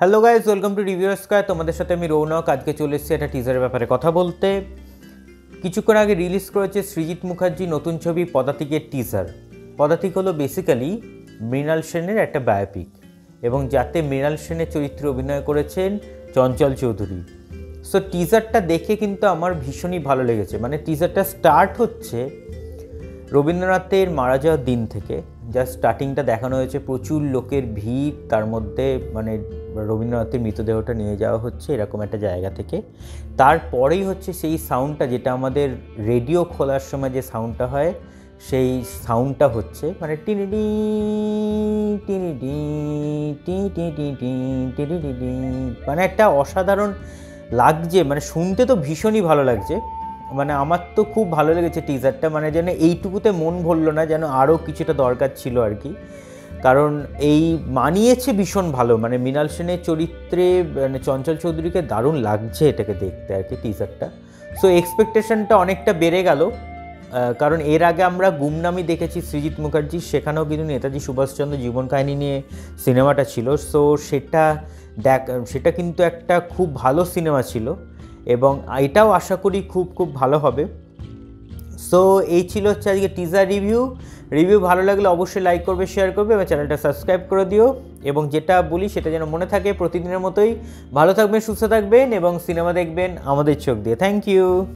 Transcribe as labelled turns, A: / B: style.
A: Hello guys, welcome to review square. তোমাদের সাথে আমি রৌনক। আজকে চলে এসেছি একটা টিজারের ব্যাপারে কথা বলতে। কিছুক্ষণ আগে রিলিজ করেছে সৃজিত মুখার্জি নতুন ছবি পদাতিকের টিজার। পদাতিক হলো বেসিক্যালি মৃণাল সেনের একটা বায়োপিক, এবং যাতে মৃণাল সেনের চরিত্রে অভিনয় করেছেন চঞ্চল চৌধুরী। সো টিজারটা দেখে কিন্তু আমার ভীষণই ভালো লেগেছে। মানে টিজারটা স্টার্ট হচ্ছে রবীন্দ্রনাথের মারা যাওয়ার দিন থেকে। জাস্ট স্টার্টিংটা দেখানো হয়েছে, প্রচুর লোকের ভিড়, তার মধ্যে মানে রবীন্দ্রনাথের মৃতদেহটা নিয়ে যাওয়া হচ্ছে এরকম একটা জায়গা থেকে। তারপরেই হচ্ছে সেই সাউন্ডটা, যেটা আমাদের রেডিও খোলার সময় যে সাউন্ডটা হয়, সেই সাউন্ডটা হচ্ছে মানে টিনিডি টিনিডি টি টি টি টি টিনিডি। মানে একটা অসাধারণ লাগছে, মানে শুনতে তো ভীষণই ভালো লাগছে। মানে আমার তো খুব ভালো লেগেছে টিজারটা। মানে যেন এইটুকুতে মন ভরলো না, যেন আরও কিছুটা দরকার ছিল আর কি। কারণ এই মানিয়েছে ভীষণ ভালো, মানে মৃণাল সেনের চরিত্রে মানে চঞ্চল চৌধুরীকে দারুণ লাগছে এটাকে দেখতে আর কি টিজারটা। সো এক্সপেকটেশনটা অনেকটা বেড়ে গেল, কারণ এর আগে আমরা গুমনামি দেখেছি সৃজিত মুখার্জি, সেখানেও কিন্তু নেতাজি সুভাষচন্দ্র জীবন কাহিনী নিয়ে সিনেমাটা ছিল। সো সেটা কিন্তু একটা খুব ভালো সিনেমা ছিল, এবং এটাও আশা করি খুব খুব ভালো হবে। সো এই ছিল হচ্ছে আজকে টিজার রিভিউ। ভালো লাগলে অবশ্যই লাইক করবে, শেয়ার করবে এবং চ্যানেলটা সাবস্ক্রাইব করে দিও। এবং যেটা বলি সেটা যেন মনে থাকে, প্রতিদিনের মতোই ভালো থাকবেন, সুস্থ থাকবেন এবং সিনেমা দেখবেন আমাদের চোখ দিয়ে। Thank you.